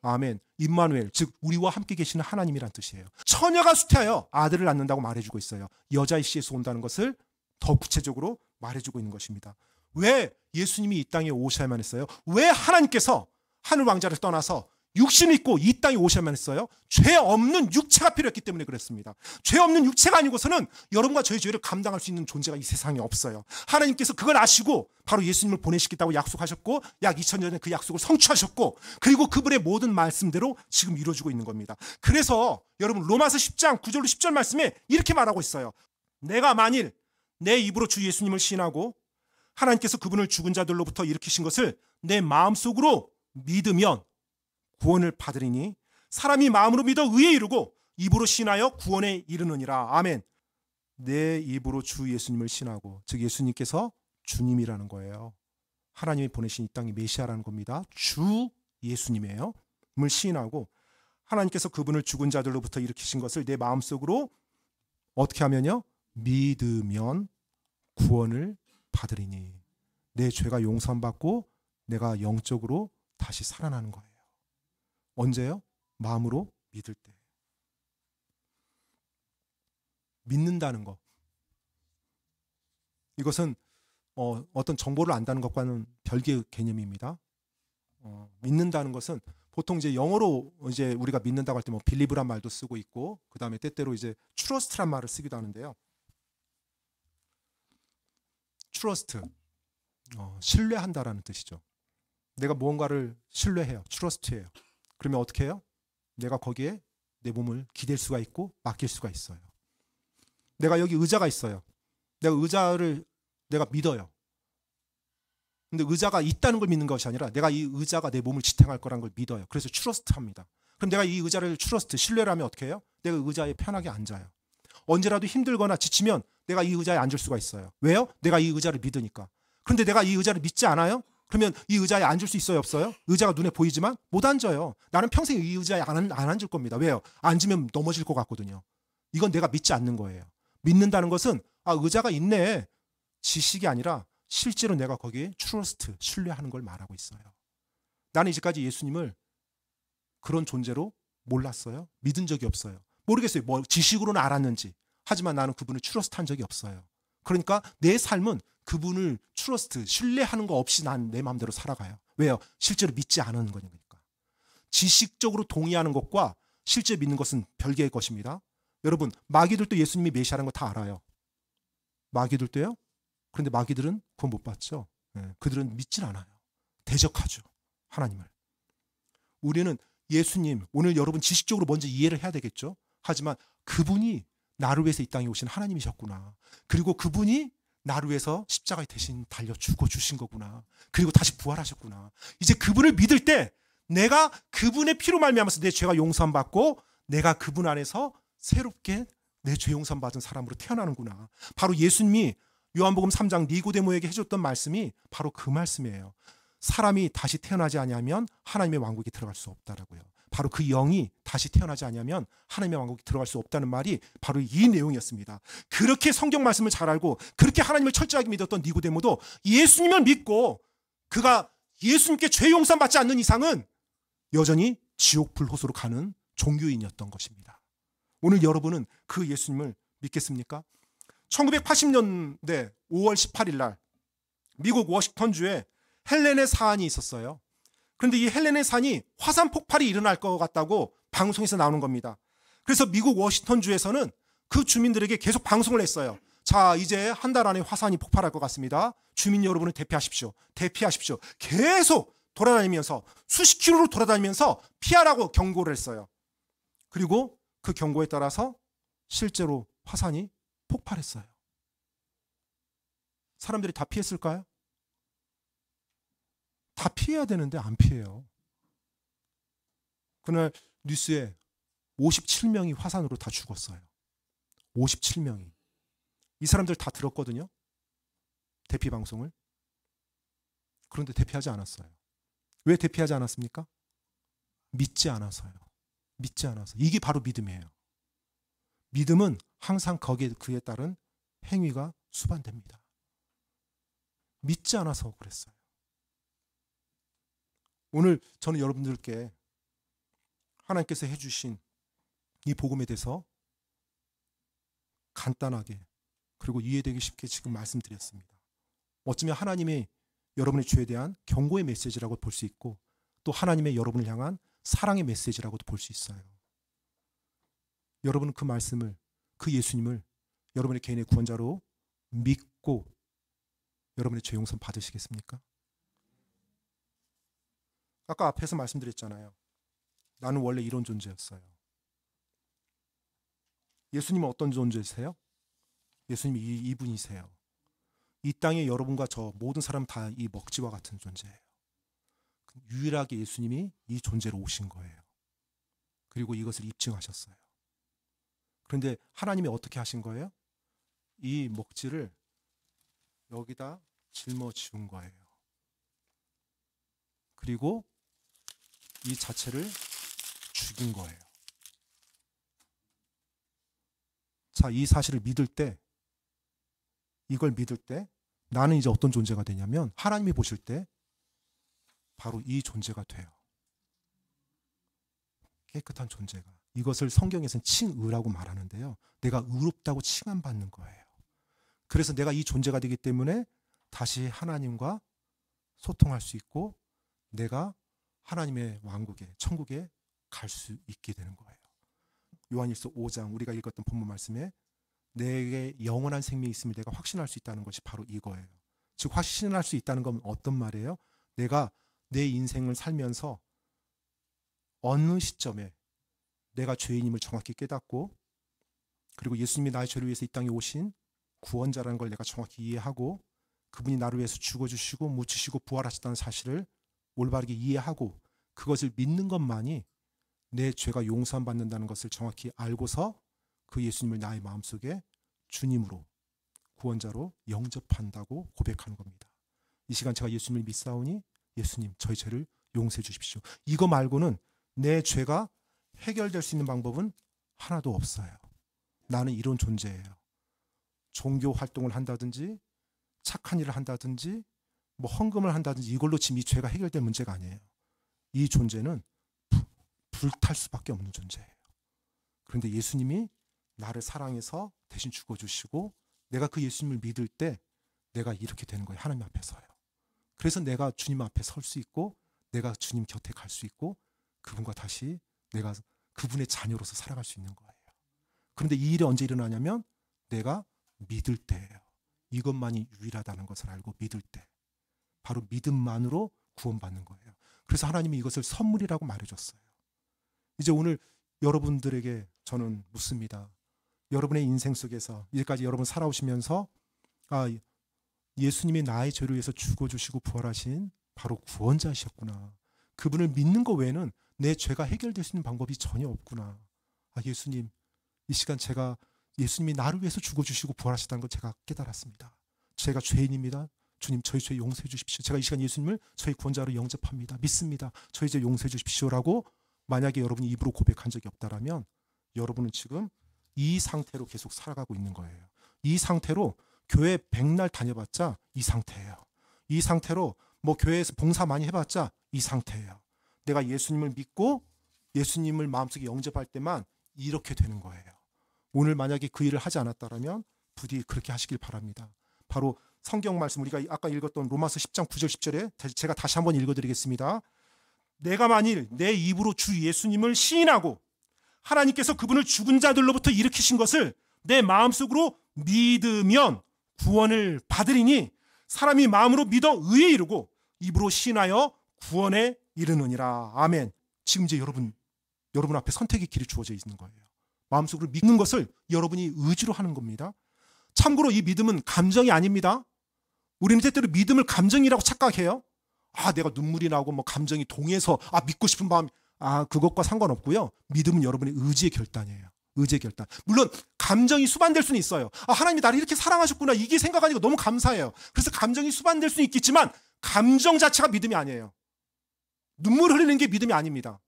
아멘. 임마누엘, 즉 우리와 함께 계시는 하나님이란 뜻이에요. 처녀가 수태하여 아들을 낳는다고 말해주고 있어요. 여자의 씨에서 온다는 것을 더 구체적으로 말해주고 있는 것입니다. 왜 예수님이 이 땅에 오셔야만 했어요? 왜 하나님께서 하늘 왕자를 떠나서 육신을 입고 이 땅에 오셔야만 했어요? 죄 없는 육체가 필요했기 때문에 그랬습니다. 죄 없는 육체가 아니고서는 여러분과 저의 죄를 감당할 수 있는 존재가 이 세상에 없어요. 하나님께서 그걸 아시고 바로 예수님을 보내시겠다고 약속하셨고 약 2000년 전에 그 약속을 성취하셨고 그리고 그분의 모든 말씀대로 지금 이루어지고 있는 겁니다. 그래서 여러분 로마서 10장 9절로 10절 말씀에 이렇게 말하고 있어요. 내가 만일 내 입으로 주 예수님을 시인하고 하나님께서 그분을 죽은 자들로부터 일으키신 것을 내 마음속으로 믿으면 구원을 받으리니 사람이 마음으로 믿어 의에 이르고 입으로 신하여 구원에 이르느니라. 아멘. 내 입으로 주 예수님을 신하고, 즉 예수님께서 주님이라는 거예요. 하나님이 보내신 이 땅이 메시아라는 겁니다. 주 예수님이에요. 을 시인하고 하나님께서 그분을 죽은 자들로부터 일으키신 것을 내 마음속으로 어떻게 하면요? 믿으면 구원을 받으리니. 내 죄가 용서받고 내가 영적으로 다시 살아나는 거예요. 언제요? 마음으로 믿을 때. 믿는다는 것. 이것은 어떤 정보를 안다는 것과는 별개의 개념입니다. 믿는다는 것은 보통 이제 영어로 이제 우리가 믿는다고 할 때 뭐 believe란 말도 쓰고 있고, 그 다음에 때때로 이제 trust란 말을 쓰기도 하는데요. trust, 신뢰한다라는 뜻이죠. 내가 무언가를 신뢰해요. trust해요. 그러면 어떻게 해요? 내가 거기에 내 몸을 기댈 수가 있고 맡길 수가 있어요. 내가 여기 의자가 있어요. 내가 의자를 내가 믿어요. 근데 의자가 있다는 걸 믿는 것이 아니라 내가 이 의자가 내 몸을 지탱할 거라는 걸 믿어요. 그래서 트러스트합니다. 그럼 내가 이 의자를 신뢰를 하면 어떻게 해요? 내가 의자에 편하게 앉아요. 언제라도 힘들거나 지치면 내가 이 의자에 앉을 수가 있어요. 왜요? 내가 이 의자를 믿으니까. 그런데 내가 이 의자를 믿지 않아요? 그러면 이 의자에 앉을 수 있어요? 없어요? 의자가 눈에 보이지만 못 앉아요. 나는 평생 이 의자에 안 앉을 겁니다. 왜요? 앉으면 넘어질 것 같거든요. 이건 내가 믿지 않는 거예요. 믿는다는 것은 의자가 있네. 지식이 아니라 실제로 내가 거기에 트러스트, 신뢰하는 걸 말하고 있어요. 나는 이제까지 예수님을 그런 존재로 몰랐어요. 믿은 적이 없어요. 모르겠어요. 뭐 지식으로는 알았는지. 하지만 나는 그분을 트러스트한 적이 없어요. 그러니까 내 삶은 그분을 트러스트, 신뢰하는 거 없이 난 내 마음대로 살아가요. 왜요? 실제로 믿지 않은 거니까. 지식적으로 동의하는 것과 실제 믿는 것은 별개의 것입니다. 여러분, 마귀들도 예수님이 메시아라는 거 다 알아요. 마귀들도요? 그런데 마귀들은 그건 못 봤죠. 그들은 믿질 않아요. 대적하죠. 하나님을. 우리는 예수님, 오늘 여러분 지식적으로 먼저 이해를 해야 되겠죠. 하지만 그분이 나를 위해서 이 땅에 오신 하나님이셨구나. 그리고 그분이 나를 위해서 십자가에 대신 달려 죽어주신 거구나. 그리고 다시 부활하셨구나. 이제 그분을 믿을 때 내가 그분의 피로 말미암아서 내 죄가 용서받고 내가 그분 안에서 새롭게 내 죄 용서받은 사람으로 태어나는구나. 바로 예수님이 요한복음 3장 니고데모에게 해줬던 말씀이 바로 그 말씀이에요. 사람이 다시 태어나지 아니하면 하나님의 왕국에 들어갈 수 없다라고요. 바로 그 영이 다시 태어나지 아니하면 하나님의 왕국에 들어갈 수 없다는 말이 바로 이 내용이었습니다. 그렇게 성경 말씀을 잘 알고 그렇게 하나님을 철저하게 믿었던 니고데모도 예수님을 믿고 그가 예수님께 죄 용서 받지 않는 이상은 여전히 지옥 불호소로 가는 종교인이었던 것입니다. 오늘 여러분은 그 예수님을 믿겠습니까? 1980년대 5월 18일 날 미국 워싱턴주에 헬렌의 산이 있었어요. 그런데 이 헬렌의 산이 화산 폭발이 일어날 것 같다고 방송에서 나오는 겁니다. 그래서 미국 워싱턴주에서는 그 주민들에게 계속 방송을 했어요. 자, 이제 한 달 안에 화산이 폭발할 것 같습니다. 주민 여러분은 대피하십시오. 대피하십시오. 계속 돌아다니면서 수십 킬로로 돌아다니면서 피하라고 경고를 했어요. 그리고 그 경고에 따라서 실제로 화산이 폭발했어요. 사람들이 다 피했을까요? 다 피해야 되는데 안 피해요. 그날 뉴스에 57명이 화산으로 다 죽었어요. 57명이. 이 사람들 다 들었거든요. 대피 방송을. 그런데 대피하지 않았어요. 왜 대피하지 않았습니까? 믿지 않아서요. 믿지 않아서. 이게 바로 믿음이에요. 믿음은 항상 거기에 그에 따른 행위가 수반됩니다. 믿지 않아서 그랬어요. 오늘 저는 여러분들께 하나님께서 해주신 이 복음에 대해서 간단하게 그리고 이해되기 쉽게 지금 말씀드렸습니다. 어쩌면 하나님의 여러분의 죄에 대한 경고의 메시지라고 볼 수 있고 또 하나님의 여러분을 향한 사랑의 메시지라고도 볼 수 있어요. 여러분은 그 말씀을, 그 예수님을 여러분의 개인의 구원자로 믿고 여러분의 죄 용서 받으시겠습니까? 아까 앞에서 말씀드렸잖아요. 나는 원래 이런 존재였어요. 예수님은 어떤 존재세요? 예수님이 이분이세요. 이 땅에 여러분과 저 모든 사람 다 이 먹지와 같은 존재예요. 유일하게 예수님이 이 존재로 오신 거예요. 그리고 이것을 입증하셨어요. 그런데 하나님이 어떻게 하신 거예요? 이 먹지를 여기다 짊어지운 거예요. 그리고 이 자체를 죽인 거예요. 자, 이 사실을 믿을 때, 이걸 믿을 때 나는 이제 어떤 존재가 되냐면 하나님이 보실 때 바로 이 존재가 돼요. 깨끗한 존재가. 이것을 성경에서는 칭의라고 말하는데요. 내가 의롭다고 칭함받는 거예요. 그래서 내가 이 존재가 되기 때문에 다시 하나님과 소통할 수 있고 내가 하나님의 왕국에, 천국에 갈 수 있게 되는 거예요. 요한일서 5장 우리가 읽었던 본문 말씀에 내게 영원한 생명이 있음을 내가 확신할 수 있다는 것이 바로 이거예요. 즉 확신할 수 있다는 건 어떤 말이에요? 내가 내 인생을 살면서 어느 시점에 내가 죄인임을 정확히 깨닫고 그리고 예수님이 나의 죄를 위해서 이 땅에 오신 구원자라는 걸 내가 정확히 이해하고 그분이 나를 위해서 죽어주시고 묻히시고 부활하셨다는 사실을 올바르게 이해하고 그것을 믿는 것만이 내 죄가 용서함 받는다는 것을 정확히 알고서 그 예수님을 나의 마음속에 주님으로 구원자로 영접한다고 고백하는 겁니다. 이 시간 제가 예수님을 믿사오니 예수님 저희 죄를 용서해 주십시오. 이거 말고는 내 죄가 해결될 수 있는 방법은 하나도 없어요. 나는 이런 존재예요. 종교 활동을 한다든지 착한 일을 한다든지 뭐 헌금을 한다든지 이걸로 지금 이 죄가 해결될 문제가 아니에요. 이 존재는 불탈 수밖에 없는 존재예요. 그런데 예수님이 나를 사랑해서 대신 죽어주시고 내가 그 예수님을 믿을 때 내가 이렇게 되는 거예요. 하나님 앞에서요. 그래서 내가 주님 앞에 설 수 있고 내가 주님 곁에 갈 수 있고 그분과 다시 내가 그분의 자녀로서 살아갈 수 있는 거예요. 그런데 이 일이 언제 일어나냐면 내가 믿을 때예요. 이것만이 유일하다는 것을 알고 믿을 때. 바로 믿음만으로 구원받는 거예요. 그래서 하나님이 이것을 선물이라고 말해줬어요. 이제 오늘 여러분들에게 저는 묻습니다. 여러분의 인생 속에서 이제까지 여러분 살아오시면서 예수님이 나의 죄를 위해서 죽어주시고 부활하신 바로 구원자셨구나. 그분을 믿는 것 외에는 내 죄가 해결될 수 있는 방법이 전혀 없구나. 예수님, 이 시간 제가 예수님이 나를 위해서 죽어주시고 부활하셨다는 걸 제가 깨달았습니다. 제가 죄인입니다. 주님 저희 죄 용서해 주십시오. 제가 이 시간 예수님을 저희 구원자로 영접합니다. 믿습니다. 저희 죄 용서해 주십시오라고 만약에 여러분이 입으로 고백한 적이 없다라면 여러분은 지금 이 상태로 계속 살아가고 있는 거예요. 이 상태로 교회 100날 다녀봤자 이 상태예요. 이 상태로 뭐 교회에서 봉사 많이 해봤자 이 상태예요. 내가 예수님을 믿고 예수님을 마음속에 영접할 때만 이렇게 되는 거예요. 오늘 만약에 그 일을 하지 않았다면 부디 그렇게 하시길 바랍니다. 바로 성경 말씀 우리가 아까 읽었던 로마서 10장 9절 10절에 제가 다시 한번 읽어드리겠습니다. 내가 만일 내 입으로 주 예수님을 시인하고 하나님께서 그분을 죽은 자들로부터 일으키신 것을 내 마음속으로 믿으면 구원을 받으리니 사람이 마음으로 믿어 의에 이르고 입으로 신하여 구원에 이르느니라. 아멘. 지금 이제 여러분 앞에 선택의 길이 주어져 있는 거예요. 마음속으로 믿는 것을 여러분이 의지로 하는 겁니다. 참고로 이 믿음은 감정이 아닙니다. 우리는 때때로 믿음을 감정이라고 착각해요. 내가 눈물이 나고 뭐 감정이 동해서 믿고 싶은 마음, 그것과 상관없고요. 믿음은 여러분의 의지의 결단이에요. 의지의 결단. 물론 감정이 수반될 수는 있어요. 하나님이 나를 이렇게 사랑하셨구나, 이게 생각하니까 너무 감사해요. 그래서 감정이 수반될 수는 있겠지만 감정 자체가 믿음이 아니에요. 눈물 흘리는 게 믿음이 아닙니다.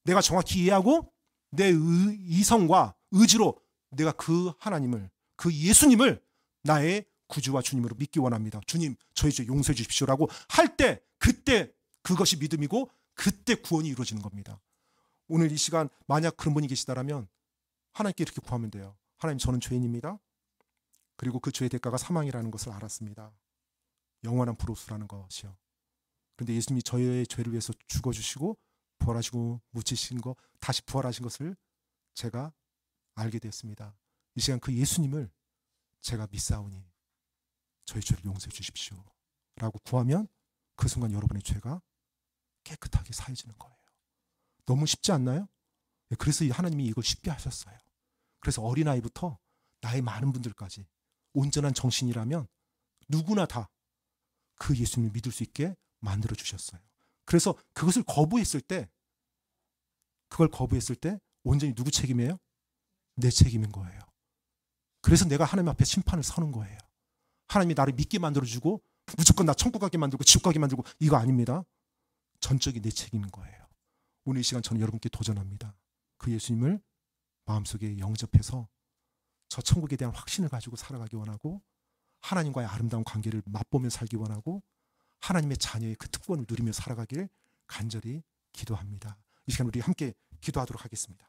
내가 정확히 이해하고 내 이성과 의지로 내가 그 하나님을, 그 예수님을 나의 구주와 주님으로 믿기 원합니다. 주님, 저의 죄 용서해 주십시오라고 할 때, 그때 그것이 믿음이고 그때 구원이 이루어지는 겁니다. 오늘 이 시간 만약 그런 분이 계시다라면 하나님께 이렇게 구하면 돼요. 하나님, 저는 죄인입니다. 그리고 그 죄의 대가가 사망이라는 것을 알았습니다. 영원한 불로소라는 것이요. 그런데 예수님이 저의 죄를 위해서 죽어주시고 부활하시고 묻히신 거, 다시 부활하신 것을 제가 알게 되었습니다. 이 시간 그 예수님을 제가 믿사오니 저의 죄를 용서해 주십시오 라고 구하면 그 순간 여러분의 죄가 깨끗하게 사해지는 거예요. 너무 쉽지 않나요? 그래서 하나님이 이걸 쉽게 하셨어요. 그래서 어린아이부터 나이 많은 분들까지 온전한 정신이라면 누구나 다 그 예수님을 믿을 수 있게 만들어 주셨어요. 그래서 그것을 거부했을 때, 그걸 거부했을 때 온전히 누구 책임이에요? 내 책임인 거예요. 그래서 내가 하나님 앞에 심판을 서는 거예요. 하나님이 나를 믿게 만들어주고 무조건 나 천국 가게 만들고 지옥 가게 만들고, 이거 아닙니다. 전적이 내 책임인 거예요. 오늘 이 시간 저는 여러분께 도전합니다. 그 예수님을 마음속에 영접해서 저 천국에 대한 확신을 가지고 살아가기 원하고, 하나님과의 아름다운 관계를 맛보며 살기 원하고, 하나님의 자녀의 그 특권을 누리며 살아가길 간절히 기도합니다. 이 시간 우리 함께 기도하도록 하겠습니다.